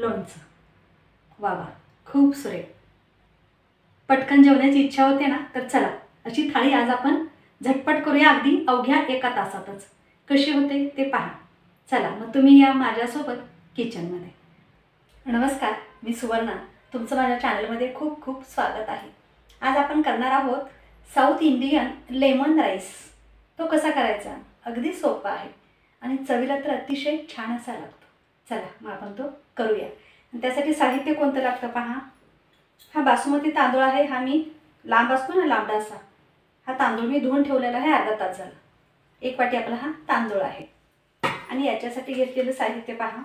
लोणचं। वा वा, खूप सुरेख। पटकन जेवण्याची इच्छा होते ना, तर चला अशी थाळी आज आपण झटपट करूया, अगदी अवघ्या 1 तासातच। कशी होते ते पहा। चला मग तुम्ही या माझ्यासोबत किचनमध्ये। नमस्कार, मी सुवर्णा, तुमचं माझ्या चॅनलमध्ये खूप खूप स्वागत आहे। आज आपण करणार आहोत साऊथ इंडियन लेमन राईस। तो कसा करायचा? अगदी सोपा आहे आणि चवीला तर अतिशय छान असा लागतो। चला मग आपण तो करूया। त्यासाठी साहित्य कोणतं लागतं पहा। हा बासमती तांदूळ आहे। हा मी लांब असतो ना, लांबडा असा हा तांदूळ मी धुवून ठेवलेला आहे, अर्धा तास झाला। 1 वाटी आपला हा तांदूळ आहे। आणि याच्यासाठी घेतलेलं साहित्य पहा।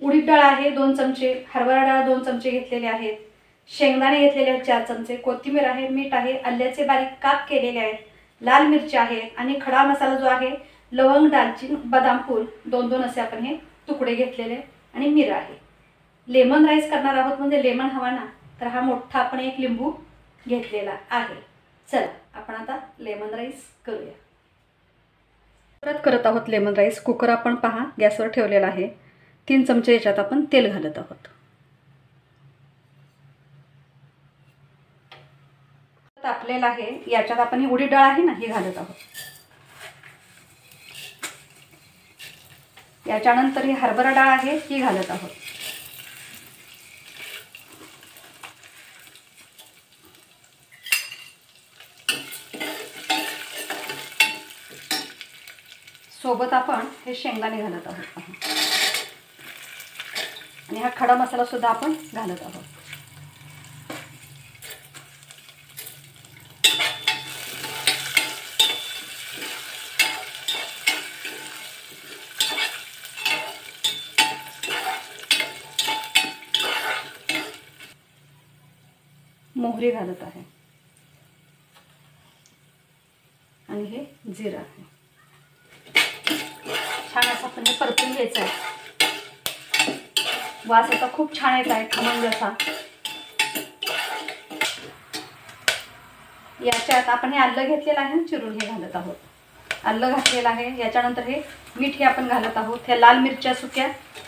उडीद डाळ आहे 2 चमचे, हरभरा डाळ 2 चमचे घेतलेले आहेत, शेंगदाणे घेतलेले आहेत 4 चमचे, कोथिंबीर आहे, मीठ आहे, आल्याचे बारीक काप केलेले आहेत, लाल मिरची आहे आणि खडा मसाला जो आहे लवंग, दालचिनी, बदाम फूल 2-2 असे आपण हे तुकडे घेतलेले आणि मिरं आहे। लेमन राईस करणार आहोत म्हणजे लेमन हवा ना, तर हा मोठा आपण एक लिंबू घेतलेला आहे। चला आपण आता लेमन राईस करूया। परत करत आहोत लेमन राईस। कुकर आपण पहा गॅसवर ठेवलेला आहे। 3 चमचे याच्यात आपण तेल घालत आहोत। तापलेला आहे, याच्यात आपण ही उडीद डाळ आहे ना, ही घालत आहोत। याच्यानंतर ही हरभरा डाळ आहे, ही घालत आहोत। सोबत आपण हे शेंगदाणे घालत आहोत आणि हा खडा मसाला सुद्धा आपण घालत आहोत। मोहरी घालत आहे आणि हे जिरा आहे। छान असं आपण हे परतून घ्यायचं आहे। वास आता खूप छान येत आहे, खमंग असा। याच्यात आपण हे आलं घेतलेलं आहे, चिरून हे घालत आहोत। आलं घातलेलं आहे। याच्यानंतर हे मीठ हे आपण घालत आहोत। ह्या लाल मिरच्या सुक्या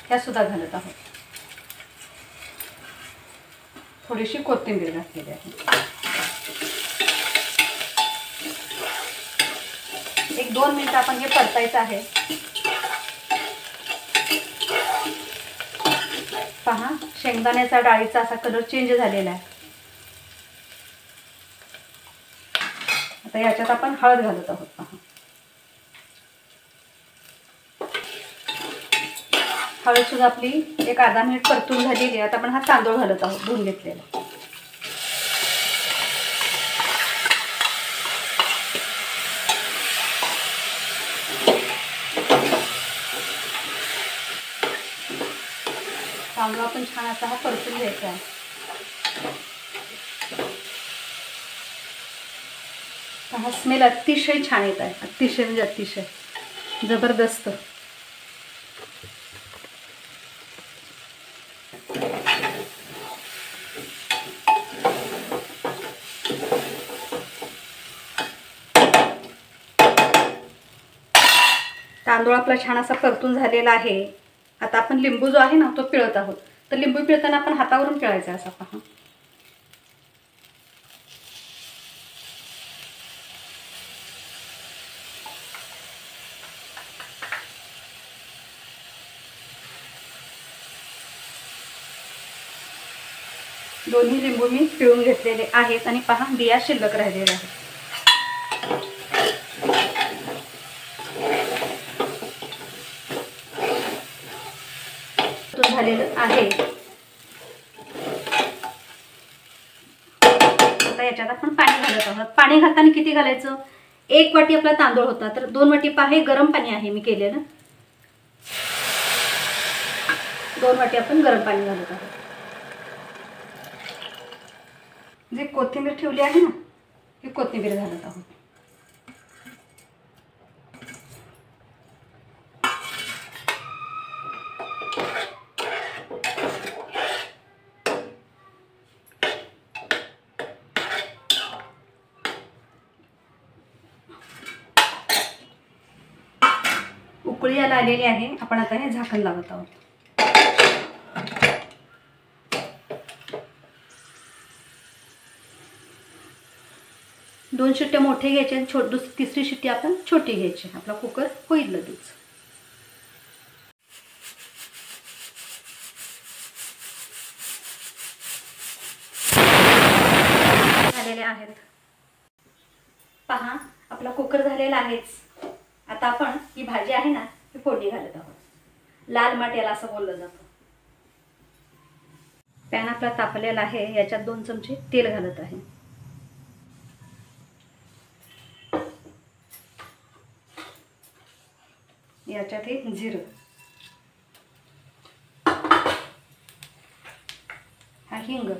ह्या सुद्धा घालत आहोत। थोडीशी कोथिंबीर घातलेली आहे। 1-2 मिनिट आपण हे परतायचं आहे। पहा शेंगदाण्याचा डाळीचा असा कलर चेंज झालेला आहे। आता याच्यात आपण हळद घालत आहोत। पहा हळद सुद्धा आपली 1-अर्धा मिनिट परतून झालेली आहे। आता आपण हा तांदूळ घालत आहोत, धुवून घेतलेला। तांदूळ आपण छान असा हा परतून घ्यायचा आहे। हा स्मेल अतिशय छान येत आहे, अतिशय म्हणजे अतिशय जबरदस्त। तांदूळ आपला छान असा परतून झालेला आहे। आता आपण लिंबू जो आहे ना, तो पिळत आहोत। तर लिंबू पिळताना आपण हातावरून पिळायचा असा। पहा दोन्ही लिंबू मी पिळून घेतलेले आहेत आणि पहा बिया शिल्लक राहिलेल्या आहेत। तो झालेलं आहे। आता याच्यात आपण पाणी घालत आहोत। पाणी घालताना किती घालायचं? 1 वाटी आपला तांदूळ होता, तर 2 वाटी पहा गरम पाणी आहे मी केलेलं। 2 वाटी आपण गरम पाणी घालत आहोत। जे कोथिंबीर ठेवली आहे ना, ही कोथिंबीर घालत आहोत। उकळी यायला आलेली आहे। आपण आता हे झाकण लावत आहोत। 2 शिट्ट्या मोठे घ्यायचे आणि तिसरी शिट्टी आपण छोटी घ्यायची. आपला कुकर होईल लगेच. झालेले आहेत. पहा आपला कुकर झालेला आहेच. आता आपण ही भाजी आहे ना ती फोडणी घालत आहोत. लाल माठ याला असं बोललं जातं. पॅन आपला तापलेला आहे. याच्यात 2 चमचे तेल घालत आहे. याच्यात हे जिरं, हा हिंग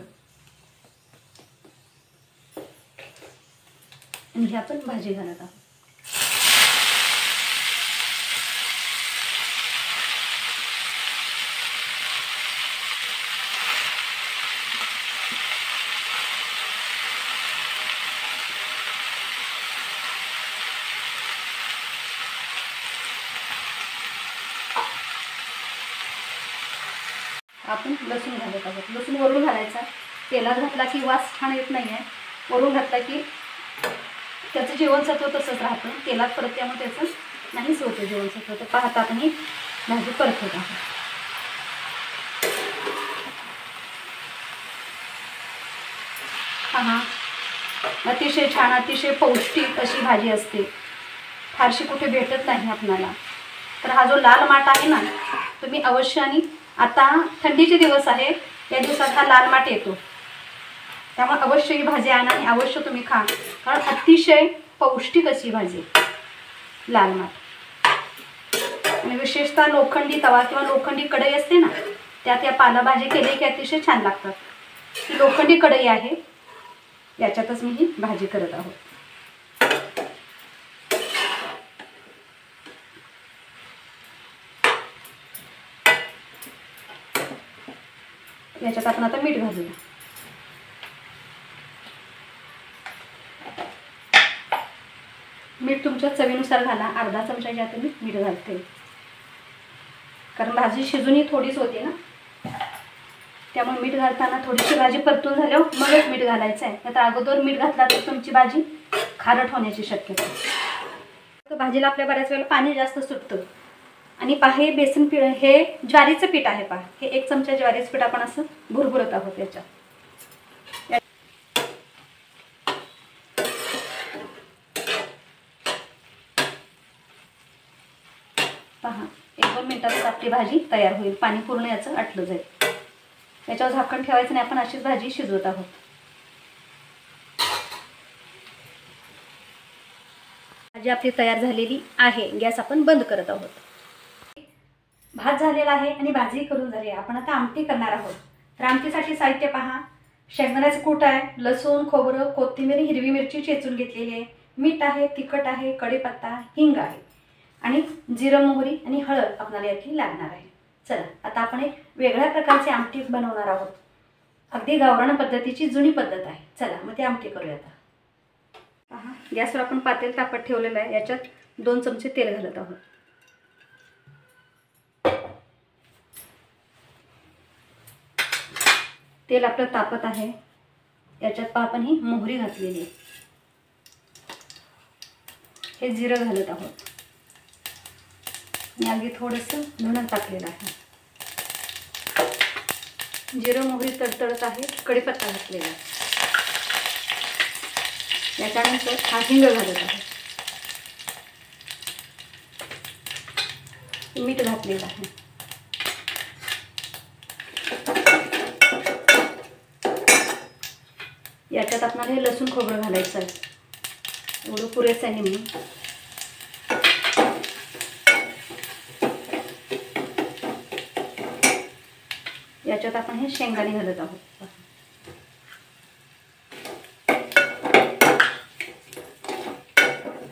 आणि ही आपण भाजी घालत आहोत. आपण लसूण घालत आहोत. लसूण वरून घालायचा. तेलात घातला की वास छान येत नाही आहे. वरून घातला की त्याचं जीवनसत्व तसंच राहतं. तेलात परतल्यामुळे त्याचं नाहीच होतं जीवनसत्व. तर पाहता आपण ही भाजी परतत आहोत. पहा अतिशय छान, अतिशय पौष्टिक अशी भाजी असते. फारशी कुठे भेटत नाही आपणाला. तर हा जो लाल माठ आहे ना तुम्ही अवश्य, आणि आता थंडीचे दिवस आहे, या दिवसात हा लाल माठ येतो, त्यामुळे अवश्य ही भाजी आणा आणि अवश्य तुम्ही खा. कारण अतिशय पौष्टिक अशी भाजी लाल माठ. आणि विशेषतः लोखंडी तवा किंवा लोखंडी कढई असते ना त्यात या पालेभाजी केले की अतिशय छान लागतात. ही लोखंडी कढई आहे, याच्यातच मी ही भाजी करत आहोत. याच्यात आपण आता मीठ घालूया. मीठ तुमच्या चवीनुसार घाला. अर्धा चमचा यात मी मीठ घालते, कारण भाजी शिजूनही थोडीच होते ना, त्यामुळे मीठ घालताना थोडीशी भाजी परतून झाल्यावर मगच मीठ घालायचं आहे. नाहीतर अगोदर मीठ घातला तर तुमची भाजी खारट होण्याची शक्यता आहे. भाजीला आपल्या बऱ्याच वेळेला पाणी जास्त सुटतं. आणि पहा हे बेसन पीठ, हे ज्वारीचं पीठ आहे. पहा हे 1 चमचा ज्वारीचं पीठ आपण असं भुरभुरत आहोत याच्यात. पहा 1-2 मिनिटात आपली भाजी तयार होईल. पाणी पूर्ण याचं आटलं जाईल. याच्यावर झाकण ठेवायचं नाही, आपण अशीच भाजी शिजवत आहोत. भाजी आपली तयार झालेली आहे. गॅस आपण बंद करत आहोत. भात झालेला आहे आणि भाजी करून झाली आहे. आपण आता आमटी करणार आहोत. तर आमटीसाठी साहित्य पहा. शेंगदाण्याचं कूट आहे, लसूण, खोबरं, कोथिंबीर, हिरवी मिरची चेचून घेतलेली आहे, मीठ आहे, तिखट आहे, कढीपत्ता, हिंग आहे आणि जिरं, मोहरी आणि हळद आपल्याला याची लागणार आहे. चला आता आपण एक वेगळ्या प्रकारची आमटी बनवणार आहोत. अगदी गावरान पद्धतीची जुनी पद्धत आहे. चला मग ती आमटी करूया. आता पहा गॅसवर आपण पातेल तापत ठेवलेलं आहे. याच्यात 2 चमचे तेल घालत आहोत. तेल आपलं तापत आहे. याच्यात पहा आपण ही मोहरी घातलेली आहे. हे जिरं घालत आहोत आणि अगदी थोडंसं धणं टाकलेलं आहे. जिरं मोहरी तडतडत आहे. कढीपत्ता घातलेला आहे. याच्यानंतर हा हिंग घालत आहे. मीठ घातलेलं आहे. याच्यात आपल्याला हे लसूण खोबरं घालायचं आहे. एवढं पुरेसं आहे निम्म. याच्यात आपण हे शेंगदाणे घालत आहोत.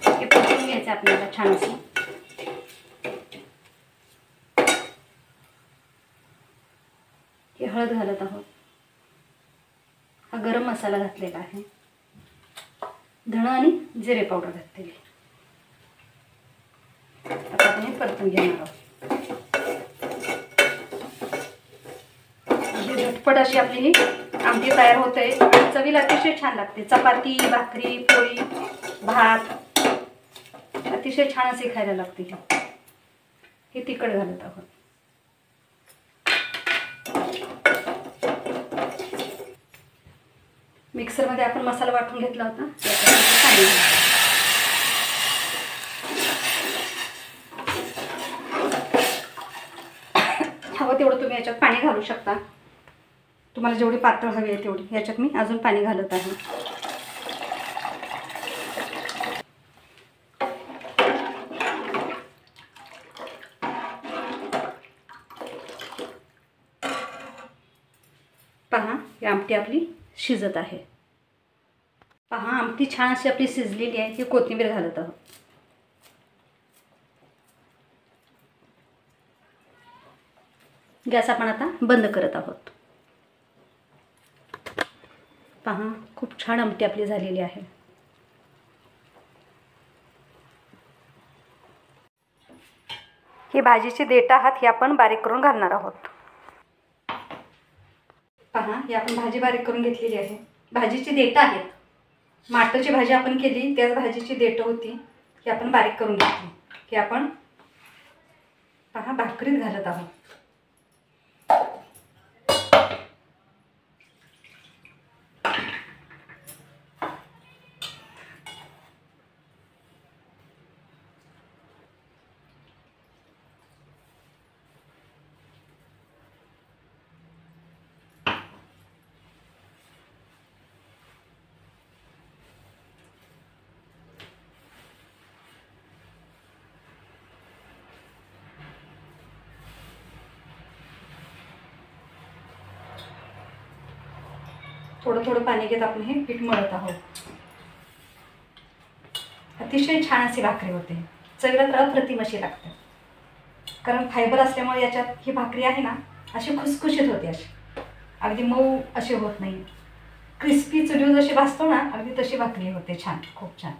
हे परतून घ्यायचं आपल्याला छान असं. हे हळद घालत आहोत. हा गरम मसाला घातलेला आहे. धणं आणि जिरे पावडर घातलेली. आता आपण हे परतून घेणार आहोत. ही झटपट अशी आपली ही आमटी तयार होते. चवीला अतिशय छान लागते. चपाती, भाकरी, पोळी, भात अतिशय छान असे खायला लागते. हे तिखट घालत आहोत. मिक्सरमध्ये आपण मसाला वाटून घेतला होता. हवं तेवढं तुम्ही याच्यात पाणी घालू शकता. तुम्हाला जेवढी पातळ हवी आहे तेवढी. याच्यात मी अजून पाणी घालत आहे. पहा, ही आमटी आपली शिजत आहे. पहा, आमटी छान अशी आपली शिजलेली आहे. ही कोथिंबीर घालत आहोत. गॅस आपण आता बंद करत आहोत. पहा, खूप छान आमटी आपली झालेली आहे. ही भाजीची देठ आहात ही आपण बारीक करून घालणार आहोत. पहा, ही आपण भाजी बारीक करून घेतलेली आहे. भाजीची देठ आहेत. माटाची भाजी आपण केली त्याच भाजीची देठ होती. ही आपण बारीक करून घेतली. की आपण पहा भाकरीत घालत आहोत. थोडं थोडं पाणी घेत आपण हे पीठ मळत आहोत. अतिशय छान अशी भाकरी होते. चवीला तर अप्रतिम अशी लागते. कारण फायबर असल्यामुळे याच्यात ही भाकरी आहे ना अशी खुसखुशीत होते. अशी अगदी मऊ अशी होत नाही. क्रिस्पी चुलीवर जशी भाजतो ना अगदी तशी भाकरी होते. छान, खूप छान.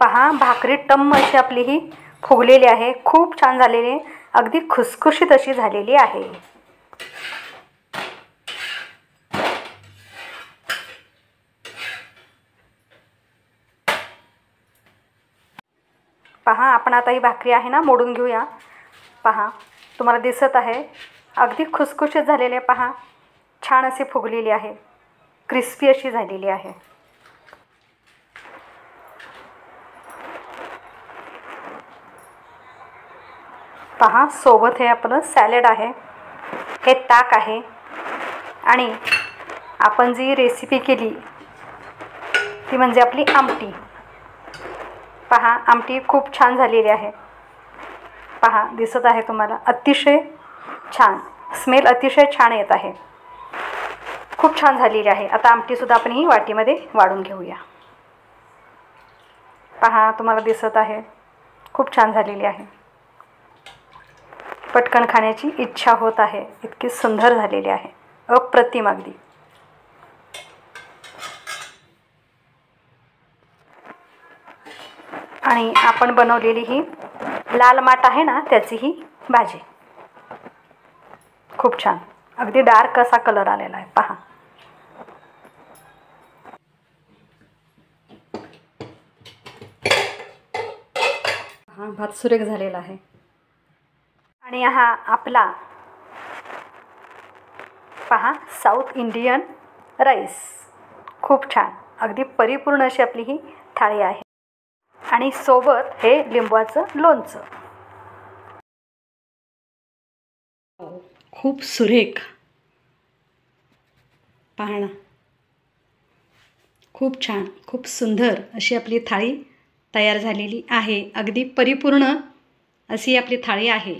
पहा, भाकरी टम्म अशी आपली ही फुगलेली आहे. खूप छान झालेली आहे. अगदी खुसखुशीत अशी झालेली आहे. पहा, आपण आता ही भाकरी आहे ना मोडून घेऊया. पहा, तुम्हाला दिसत आहे अगदी खुसखुशीत झालेली आहे. पहा, छान अशी फुगलेली आहे. क्रिस्पी अशी झालेली आहे. पहा, सोबत हे आपलं सॅलड आहे. हे ताक आहे. आणि आपण जी रेसिपी केली ती म्हणजे आपली आमटी. पहा, आमटी खूप छान झालेली आहे. पहा, दिसत आहे तुम्हाला अतिशय छान. स्मेल अतिशय छान येत आहे. खूप छान झालेली आहे. आता आमटीसुद्धा आपण ही वाटीमध्ये वाढून घेऊया. पहा, तुम्हाला दिसत आहे खूप छान झालेली आहे. पटकन खाण्याची इच्छा होत आहे. इतकी सुंदर झालेली आहे. अप्रतिम अगदी. आणि आपण बनवलेली ही लाल माठ आहे ना त्याची ही भाजी. खूप छान. अगदी डार्क असा कलर आलेला आहे. पहा, हा भात सुरेख झालेला आहे. आणि हा आपला पहा साऊथ इंडियन राईस. खूप छान. अगदी परिपूर्ण अशी आपली ही थाळी आहे. आणि सोबत हे लिंबाचं लोणचं. खूप सुरेख, पहा ना, खूप छान, खूप सुंदर अशी आपली थाळी तयार झालेली आहे. अगदी परिपूर्ण अशी आपली थाळी आहे.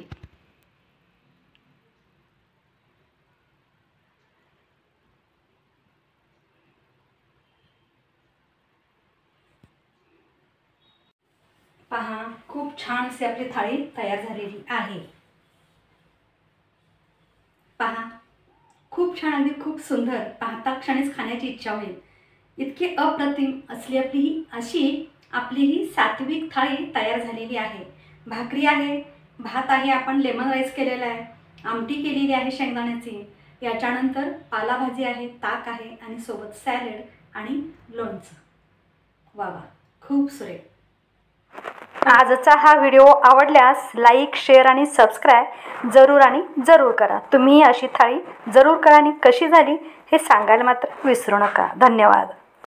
पहा, खूप छान अशी आपली थाळी तयार झालेली आहे. पहा, खूप छान, अगदी खूप सुंदर, पाहता क्षणीच खाण्याची इच्छा होईल इतकी अप्रतिम असली आपली ही सात्विक थाळी तयार झालेली आहे. भाकरी आहे, भात आहे, आपण लेमन राईस केलेला आहे, आमटी केलेली आहे शेंगदाण्याची, याच्यानंतर पालाभाजी आहे, ताक आहे आणि सोबत सॅलड आणि लोणचं. वा वा, खूप सुरेख. आजचा हा व्हिडिओ आवडल्यास लाईक, शेअर आणि सबस्क्राईब जरूर करा. तुम्ही अशी थाळी जरूर करा आणि कशी झाली हे सांगायला मात्र विसरू नका. धन्यवाद.